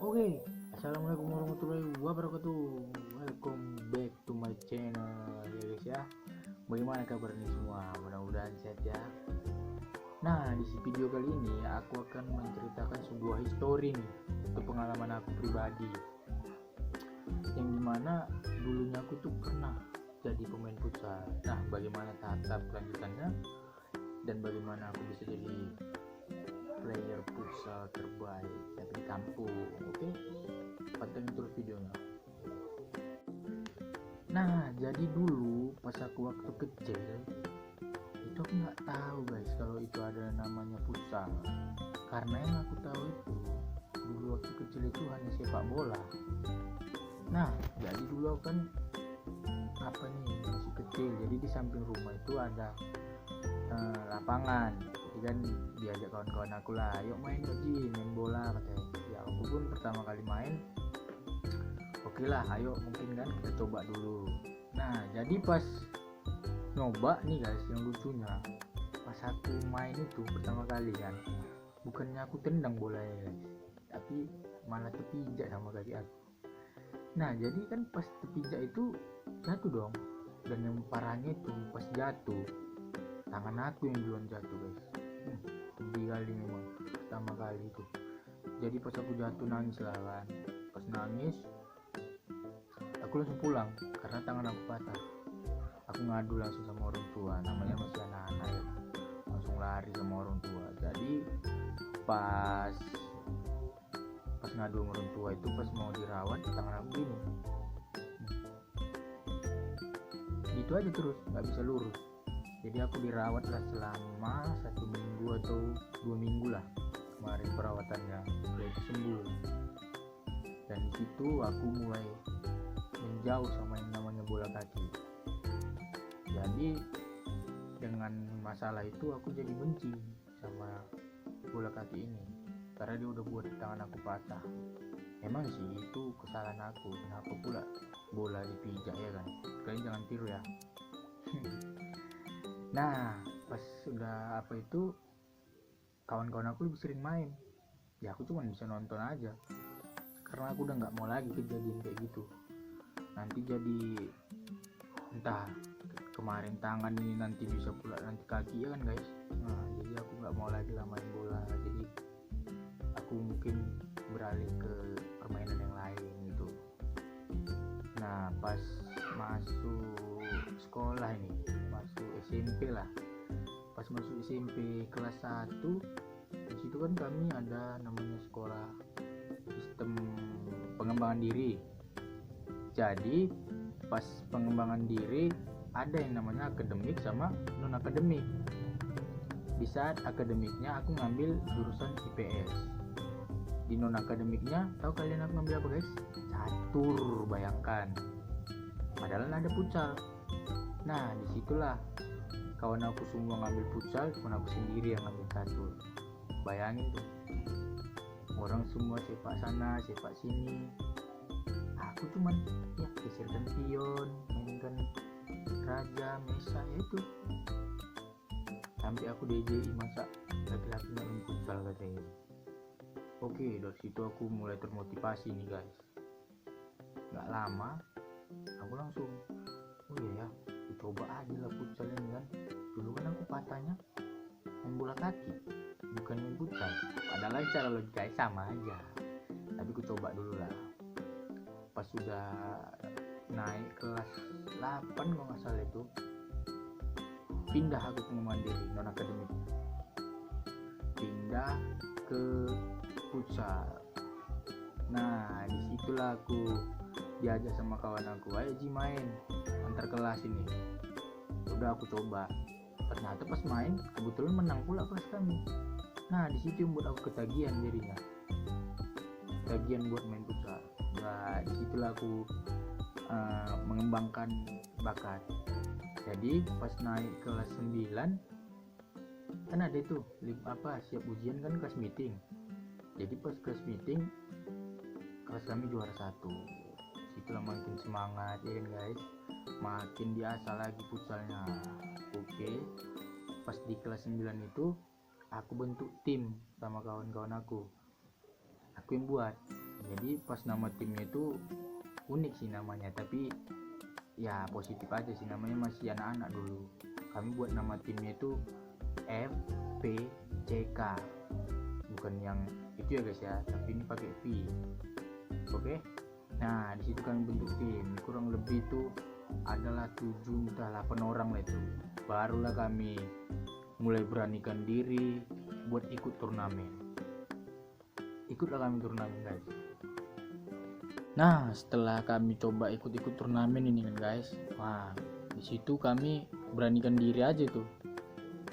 Oke, assalamualaikum warahmatullahi wabarakatuh. Welcome back to my channel ya guys ya. Bagaimana kabar nih semua? Mudah-mudahan sehat ya. Nah, di video kali ini aku akan menceritakan sebuah histori nih, itu pengalaman aku pribadi. Yang dimana dulunya aku tuh pernah jadi pemain futsal. Nah, bagaimana tahap kelanjutannya dan bagaimana aku bisa jadi player futsal terbaik di kampung. Oke, pantengin terus videonya. Nah, jadi dulu pas aku waktu kecil itu aku nggak tahu guys kalau itu ada namanya futsal, karena yang aku tahu itu dulu waktu kecil itu hanya sepak bola. Nah, jadi dulu aku kan masih kecil, jadi di samping rumah itu ada lapangan. Jadi kan diajak kawan-kawan aku lah, yuk main main bola katanya. Ya aku pun pertama kali main, oke lah, ayo mungkin kan kita coba dulu. Nah, jadi pas nyoba nih guys, yang lucunya pas aku main itu pertama kali kan, bukannya aku tendang bolanya guys, tapi malah terpijak sama kaki aku. Nah, jadi kan pas terpijak itu jatuh dong, dan yang parahnya itu pas jatuh tangan aku yang duluan jatuh guys. Sedih kali memang pertama kali itu. Jadi pas aku jatuh nangis lah kan, pas nangis aku langsung pulang karena tangan aku patah. Aku ngadu langsung sama orang tua, namanya masih anak-anak ya, langsung lari sama orang tua. Jadi pas ngadu sama orang tua itu, pas mau dirawat tangan aku gini, gitu aja terus nggak bisa lurus. Jadi aku dirawat lah selama 1 minggu atau 2 minggu lah kemarin perawatannya, udah itu sembuh. Dan disitu aku mulai menjauh sama yang namanya bola kaki. Jadi dengan masalah itu aku jadi benci sama bola kaki ini, karena dia udah buat tangan aku patah. Emang sih itu kesalahan aku, kenapa pula bola dipijak ya kan, kalian jangan tiru ya. Nah, pas sudah itu kawan-kawan aku lebih sering main, ya aku cuma bisa nonton aja, karena aku udah nggak mau lagi kejadian kayak gitu. Nanti jadi entah kemarin tangan ini nanti bisa pula nanti kaki ya kan guys. Nah, jadi aku nggak mau lagi lah main bola, jadi aku mungkin beralih ke permainan yang lain gitu. Nah, pas masuk sekolah ini, masuk SMP lah, pas masuk SMP kelas 1, di situ kan kami ada namanya sekolah sistem pengembangan diri. Jadi pas pengembangan diri ada yang namanya akademik sama non akademik. Di saat akademiknya aku ngambil jurusan IPS, di non akademiknya tahu kalian aku ngambil apa guys? Catur, bayangkan, padahal ada futsal. Nah, disitulah kawan aku semua ngambil futsal, cuma aku sendiri yang ngambil catur. Bayangin tuh, orang semua sepak sana sepak sini, aku cuman ya geserkan pion, mainkan raja mesa itu. Sampai aku DJI, masa laki-laki main futsal katanya. Oke, dari situ aku mulai termotivasi nih guys. Gak lama aku langsung, oh iya ya, coba aja lah futsal ini kan. Dulu kan aku patahnya main bola kaki, bukan main futsal, padahal secara logika sama aja, tapi aku coba dulu lah. Pas sudah naik kelas 8 kalau nggak salah itu, pindah aku ke mandiri non akademik, pindah ke futsal. Nah, disitulah aku diajak sama kawan aku, ayo Ji main antar kelas ini. Udah aku coba, ternyata pas main kebetulan menang pula kelas kami. Nah, disitu yang buat aku ketagihan, jadinya ketagihan buat main futsal. Nah, disitulah aku mengembangkan bakat. Jadi pas naik kelas 9 kan ada itu siap ujian kan, kelas meeting. Jadi pas kelas meeting kelas kami juara 1. Situlah makin semangat ya kan guys, makin diasah lagi futsalnya. Oke, pas di kelas 9 itu aku bentuk tim sama kawan-kawan aku yang buat. Jadi pas nama timnya itu unik sih namanya, tapi ya positif aja sih, namanya masih anak-anak dulu. Kami buat nama timnya itu FPCK, bukan yang itu ya guys ya, tapi ini pakai V. Oke. Nah di situ kami bentuk tim, kurang lebih itu adalah 7 entah 8 orang lah itu. Barulah kami mulai beranikan diri buat ikut turnamen. Ikutlah kami turnamen guys. Nah setelah kami coba ikut-ikut turnamen ini kan guys, wah di situ kami beranikan diri aja tuh,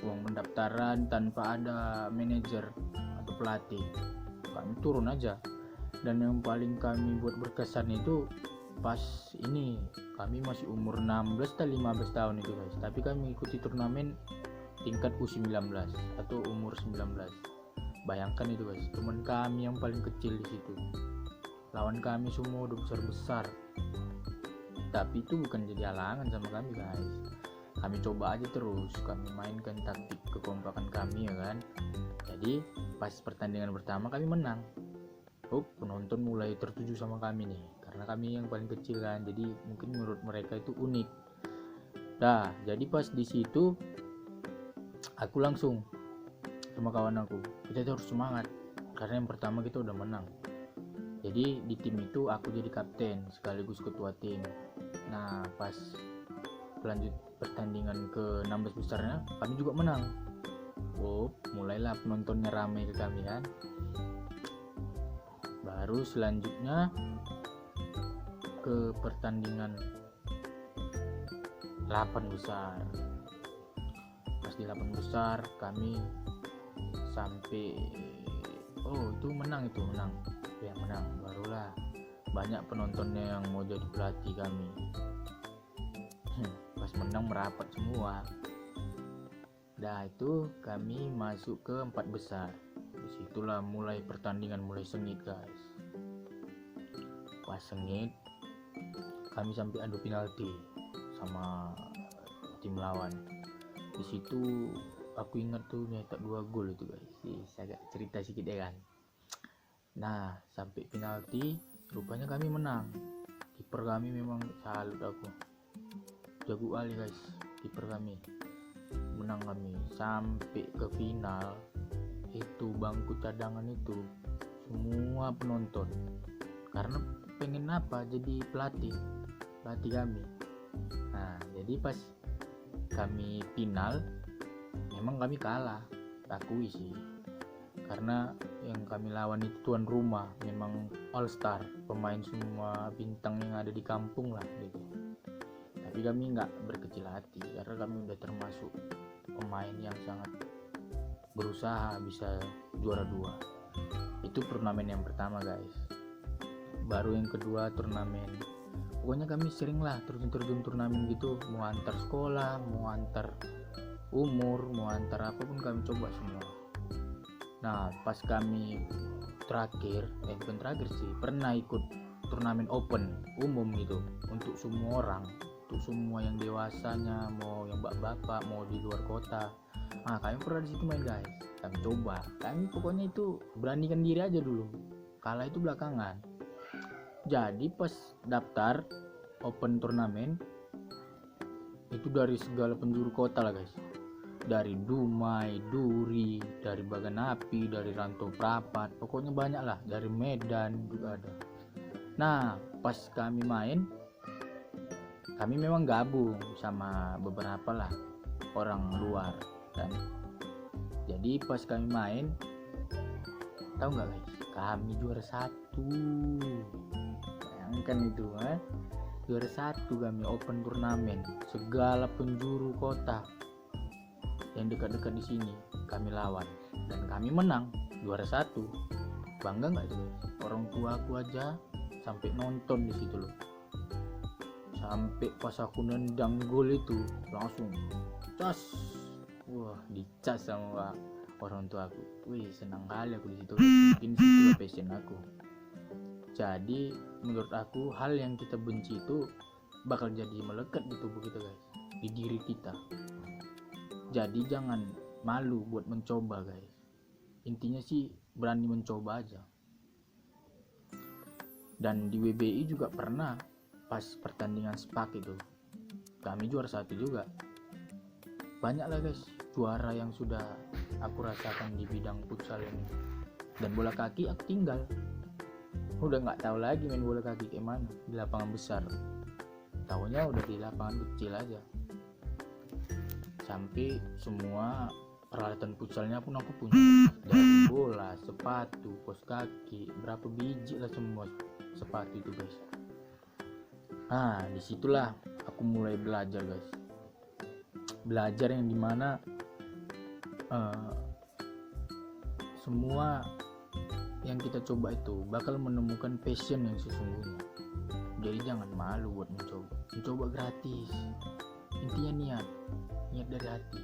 uang pendaftaran tanpa ada manajer atau pelatih, kami turun aja. Dan yang paling kami buat berkesan itu pas ini kami masih umur 16 atau 15 tahun itu guys, tapi kami ikuti turnamen tingkat U19 atau umur 19. Bayangkan itu guys, teman kami yang paling kecil di situ, lawan kami semua udah besar-besar. Tapi itu bukan jadi halangan sama kami guys, kami coba aja terus, kami mainkan taktik kekompakan kami ya kan. Jadi pas pertandingan pertama kami menang. Penonton mulai tertuju sama kami nih, karena kami yang paling kecil kan, jadi mungkin menurut mereka itu unik. Nah jadi pas di situ aku langsung sama kawan aku, kita harus semangat karena yang pertama kita udah menang. Jadi di tim itu aku jadi kapten sekaligus ketua tim. Nah pas lanjut pertandingan ke 16 besarnya kami juga menang. Mulailah penontonnya ramai ke kami kan. Baru selanjutnya ke pertandingan 8 besar. Pas di 8 besar kami sampai itu menang ya, menang. Barulah banyak penontonnya yang mau jadi pelatih kami. Pas menang merapat semua. Nah itu kami masuk ke 4 besar. Disitulah mulai pertandingan mulai sengit guys. Pas sengit kami sampai adu penalti sama tim lawan. Di situ aku ingat tuh nyetak 2 gol itu guys. Agak cerita sedikit ya kan. Nah sampai penalti rupanya kami menang. Kiper kami memang salut aku, jago kali guys kiper kami. Menang kami sampai ke final. Itu bangku cadangan itu semua penonton, karena pengen apa, jadi pelatih kami. Nah jadi pas kami final memang kami kalah, akui sih, karena yang kami lawan itu tuan rumah, memang all star, pemain semua bintang yang ada di kampung lah gitu. Tapi kami nggak berkecil hati karena kami udah termasuk pemain yang sangat berusaha bisa juara 2. Itu turnamen yang pertama guys. Baru yang kedua turnamen, pokoknya kami sering lah terjun turnamen gitu, mau antar sekolah, mau antar umur, mau antar apapun kami coba semua. Nah pas kami bukan terakhir sih, pernah ikut turnamen open umum gitu untuk semua orang, untuk semua yang dewasanya, mau yang bapak-bapak, mau di luar kota. Nah kami pernah di situ main guys, kami coba, kami pokoknya itu beranikan diri aja dulu, kalah itu belakangan. Jadi pas daftar open turnamen itu dari segala penjuru kota lah guys, dari Dumai, Duri, dari Baganapi, dari Rantau Prapat, pokoknya banyak lah, dari Medan juga ada. Nah pas kami main, kami memang gabung sama beberapa lah orang luar kan. Jadi pas kami main, tahu nggak guys, kami juara 1. Bayangkan itu juara 1 kami open turnamen, segala penjuru kota yang dekat-dekat di sini kami lawan dan kami menang juara 1. Bangga nggak itu guys? Orang tua aku aja sampai nonton di situ loh. Sampai pas aku nendang gol itu langsung cas, wah dicas sama orang tua aku. Wih senang kali aku di situ. Mungkin situlah passion aku. Jadi menurut aku hal yang kita benci itu bakal jadi melekat di tubuh kita guys, di diri kita. Jadi jangan malu buat mencoba guys. Intinya sih berani mencoba aja. Dan di WBI juga pernah pas pertandingan SPAK itu kami juara 1 juga. Banyak lah guys juara yang sudah aku rasakan di bidang futsal ini. Dan bola kaki aku tinggal, udah nggak tahu lagi main bola kaki kayak mana di lapangan besar. Tahunya udah di lapangan kecil aja. Sampai semua peralatan futsalnya pun aku punya, dari bola, sepatu, kos kaki, berapa biji lah semua sepatu itu guys. Nah disitulah aku mulai belajar guys, belajar yang dimana semua yang kita coba itu bakal menemukan passion yang sesungguhnya. Jadi jangan malu buat mencoba gratis. Intinya niat dari hati.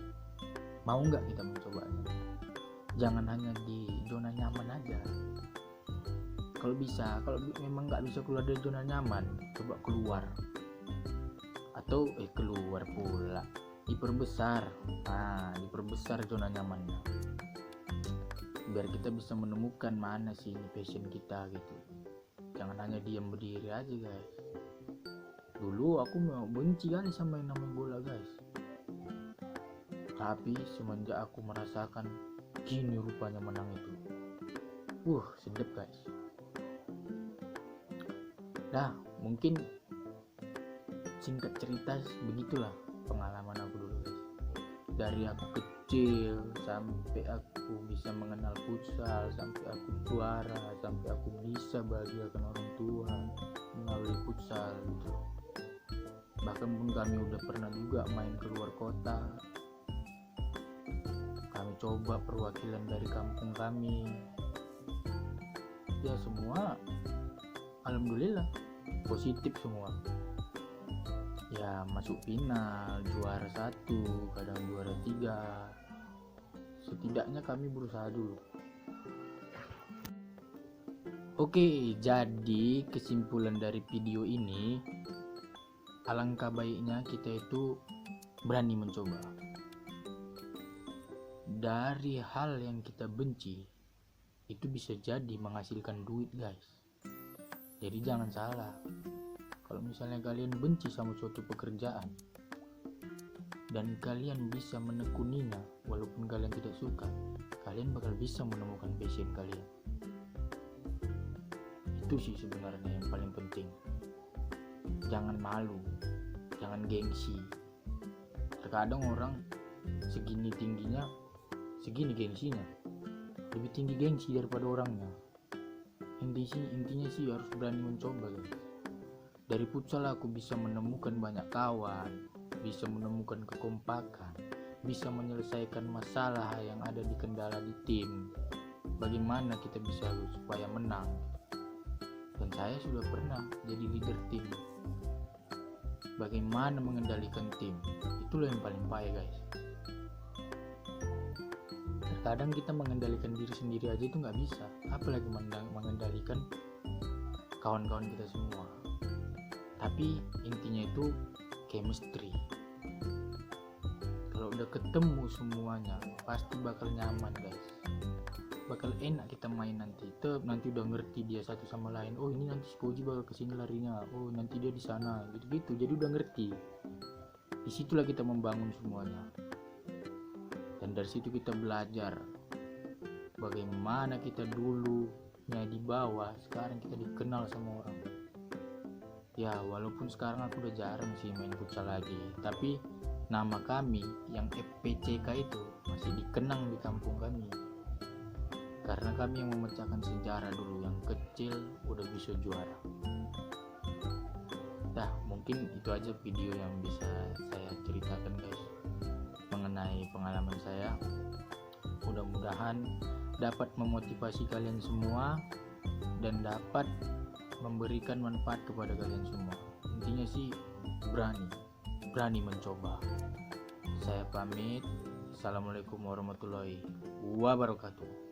Mau nggak kita mencobanya? Jangan hanya di zona nyaman aja. Kalau memang nggak bisa keluar dari zona nyaman, coba keluar. Atau keluar pula, diperbesar. Diperbesar zona nyamannya. Biar kita bisa menemukan mana sih ini passion kita gitu. Jangan hanya diam berdiri aja guys. Dulu aku mau benci kali sama yang namanya bola guys. Tapi semenjak aku merasakan gini rupanya menang itu, sedep guys. Nah mungkin singkat cerita begitulah pengalaman aku dulu guys. Dari aku kecil sampai aku bisa mengenal futsal, sampai aku juara, sampai aku bisa bahagiakan orang tua melalui futsal gitu. Bahkan pun kami udah pernah juga main keluar kota. Kami coba perwakilan dari kampung kami. Ya semua alhamdulillah positif semua. Ya masuk final, juara 1, kadang juara 3. Setidaknya kami berusaha dulu. Oke, jadi kesimpulan dari video ini, alangkah baiknya kita itu berani mencoba. Dari hal yang kita benci, itu bisa jadi menghasilkan duit guys. Jadi jangan salah. Kalau misalnya kalian benci sama suatu pekerjaan dan kalian bisa menekuninya walaupun kalian tidak suka, kalian bakal bisa menemukan passion kalian. Itu sih sebenarnya yang paling penting. Jangan malu, jangan gengsi. Terkadang orang segini tingginya, segini gengsinya, lebih tinggi gengsi daripada orangnya. Intinya sih harus berani mencoba guys. Dari futsal aku bisa menemukan banyak kawan, bisa menemukan kekompakan, bisa menyelesaikan masalah yang ada di kendala di tim. Bagaimana kita bisa supaya menang. Dan saya sudah pernah jadi leader tim. Bagaimana mengendalikan tim, itulah yang paling payah guys. Terkadang kita mengendalikan diri sendiri aja itu nggak bisa, apalagi mengendalikan kawan-kawan kita semua. Tapi intinya itu chemistry. Kalau udah ketemu semuanya pasti bakal nyaman guys, bakal enak kita main nanti. Nanti udah ngerti dia satu sama lain. Oh ini nanti si Koji bakal kesini larinya, oh nanti dia di sana, gitu. Jadi udah ngerti. Disitulah kita membangun semuanya. Dan dari situ kita belajar bagaimana kita dulunya di bawah, sekarang kita dikenal sama orang. Ya walaupun sekarang aku udah jarang sih main futsal lagi, tapi nama kami yang FPCK itu masih dikenang di kampung kami. Karena kami yang memecahkan sejarah dulu, yang kecil udah bisa juara. Nah mungkin itu aja video yang bisa saya ceritakan guys mengenai pengalaman saya. Mudah-mudahan dapat memotivasi kalian semua dan dapat memberikan manfaat kepada kalian semua. Intinya sih berani mencoba. Saya pamit. Assalamualaikum warahmatullahi wabarakatuh.